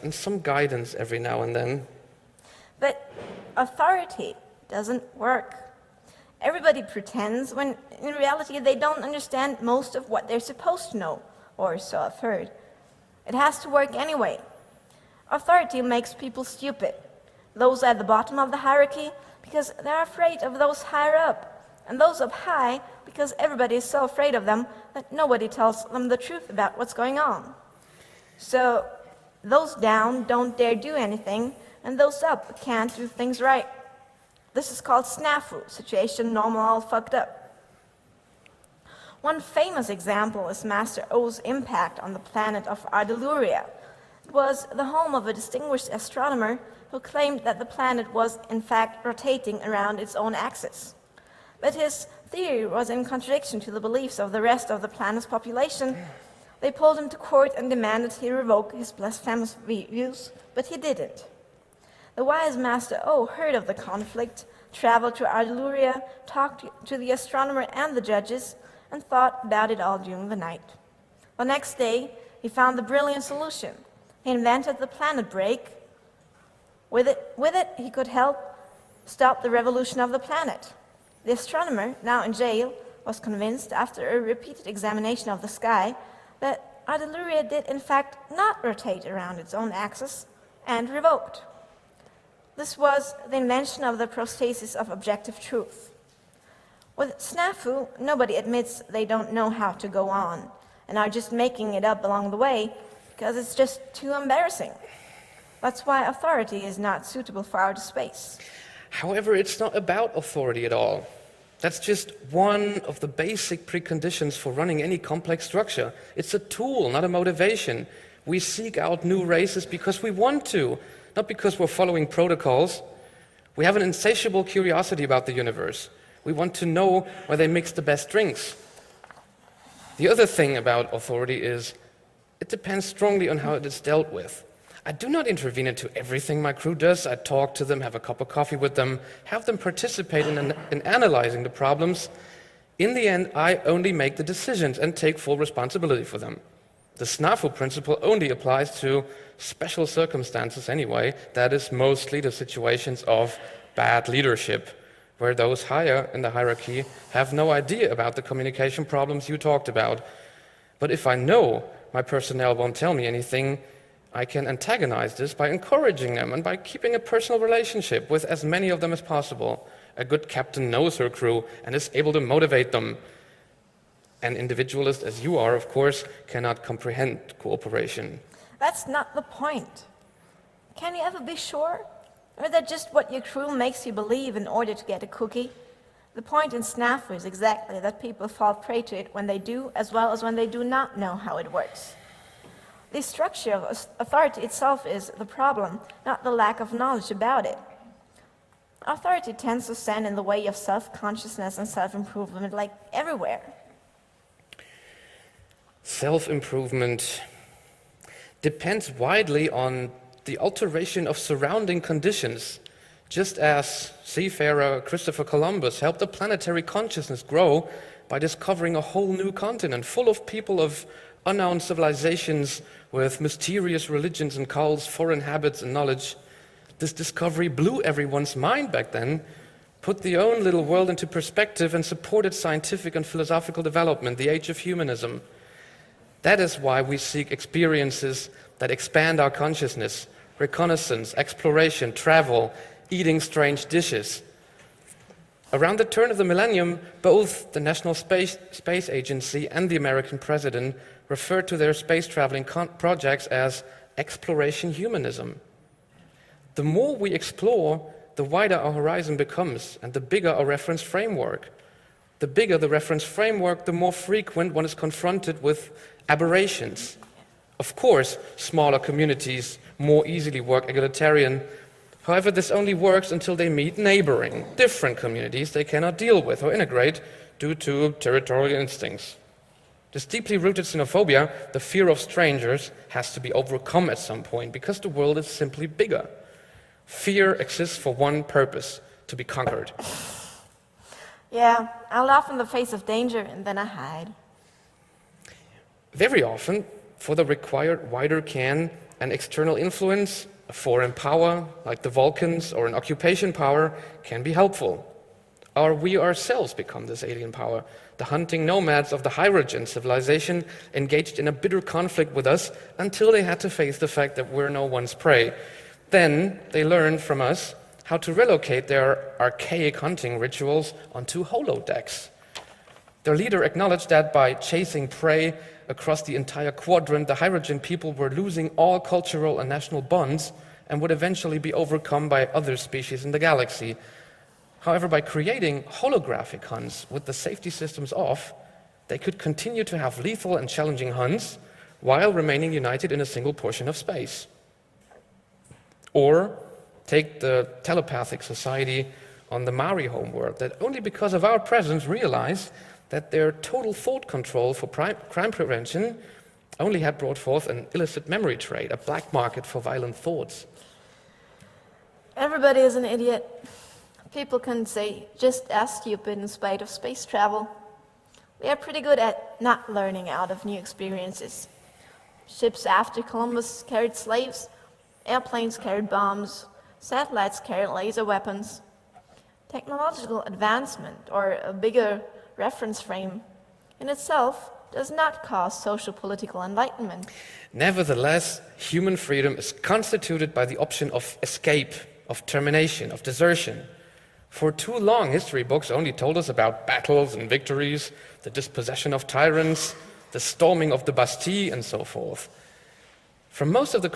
and some guidance every now and then. But authority doesn't work. Everybody pretends when in reality they don't understand most of what they're supposed to know, or so I've heard. It has to work anyway. Authority makes people stupid. Those at the bottom of the hierarchy because they're afraid of those higher up, and those up high because everybody is so afraid of them that nobody tells them the truth about what's going on. So those down don't dare do anything, and those up can't do things right. This is called snafu, situation normal all fucked up. One famous example is Master O's impact on the planet of Ardeluria. It was the home of a distinguished astronomer who claimed that the planet was in fact rotating around its own axis. But his theory was in contradiction to the beliefs of the rest of the planet's population. They pulled him to court and demanded he revoke his blasphemous views, but he didn't. The wise Master O heard of the conflict, traveled to Ardeluria, talked to the astronomer and the judges, and thought about it all during the night. The next day, he found the brilliant solution. He invented the planet break. With it, he could help stop the revolution of the planet. The astronomer, now in jail, was convinced after a repeated examination of the sky that Ardeluria did in fact not rotate around its own axis, and revoked. This was the invention of the prostasis of objective truth. With snafu, nobody admits they don't know how to go on and are just making it up along the way because it's just too embarrassing. That's why authority is not suitable for outer space. However, it's not about authority at all. That's just one of the basic preconditions for running any complex structure. It's a tool, not a motivation. We seek out new races because we want to, not because we're following protocols. We have an insatiable curiosity about the universe. We want to know where they mix the best drinks. The other thing about authority is it depends strongly on how it is dealt with. I do not intervene into everything my crew does. I talk to them, have a cup of coffee with them, have them participate in analyzing the problems. In the end, I only make the decisions and take full responsibility for them. The SNAFU principle only applies to special circumstances anyway. That is mostly the situations of bad leadership, where those higher in the hierarchy have no idea about the communication problems you talked about. But if I know my personnel won't tell me anything, I can antagonize this by encouraging them and by keeping a personal relationship with as many of them as possible. A good captain knows her crew and is able to motivate them. An individualist, as you are, of course, cannot comprehend cooperation. That's not the point. Can you ever be sure? Or is that just what your crew makes you believe in order to get a cookie? The point in SNAFU is exactly that people fall prey to it when they do, as well as when they do not know how it works. The structure of authority itself is the problem, not the lack of knowledge about it. Authority tends to stand in the way of self-consciousness and self-improvement, like everywhere. Self-improvement depends widely on the alteration of surrounding conditions. Just as seafarer Christopher Columbus helped the planetary consciousness grow by discovering a whole new continent full of people of unknown civilizations with mysterious religions and cults, foreign habits and knowledge. This discovery blew everyone's mind back then, put the own little world into perspective, and supported scientific and philosophical development, the age of humanism. That is why we seek experiences that expand our consciousness, reconnaissance, exploration, travel, eating strange dishes. Around the turn of the millennium, both the National Space Agency and the American president referred to their space traveling projects as exploration humanism. The more we explore, the wider our horizon becomes and the bigger our reference framework. The bigger the reference framework, the more frequent one is confronted with aberrations. Of course, smaller communities more easily work egalitarian. However, this only works until they meet neighboring, different communities they cannot deal with or integrate due to territorial instincts. This deeply rooted xenophobia, the fear of strangers, has to be overcome at some point because the world is simply bigger. Fear exists for one purpose, to be conquered. Yeah, I laugh in the face of danger and then I hide. Very often, for the required wider can, an external influence, a foreign power like the Vulcans or an occupation power can be helpful. Or we ourselves become this alien power. The hunting nomads of the Hydrogen civilization engaged in a bitter conflict with us until they had to face the fact that we're no one's prey. Then they learned from us how to relocate their archaic hunting rituals onto holodecks. Their leader acknowledged that by chasing prey across the entire quadrant, the Hydrogen people were losing all cultural and national bonds and would eventually be overcome by other species in the galaxy. However, by creating holographic hunts with the safety systems off, they could continue to have lethal and challenging hunts while remaining united in a single portion of space. Or take the telepathic society on the Maori homeworld that only because of our presence realized that their total thought control for crime prevention only had brought forth an illicit memory trade, a black market for violent thoughts. Everybody is an idiot. People can say just as stupid in spite of space travel. We are pretty good at not learning out of new experiences. Ships after Columbus carried slaves, airplanes carried bombs, satellites carried laser weapons. Technological advancement, or a bigger reference frame, in itself does not cause social political enlightenment. Nevertheless, human freedom is constituted by the option of escape, of termination, of desertion. For too long, history books only told us about battles and victories, the dispossession of tyrants, the storming of the Bastille, and so forth. From most of the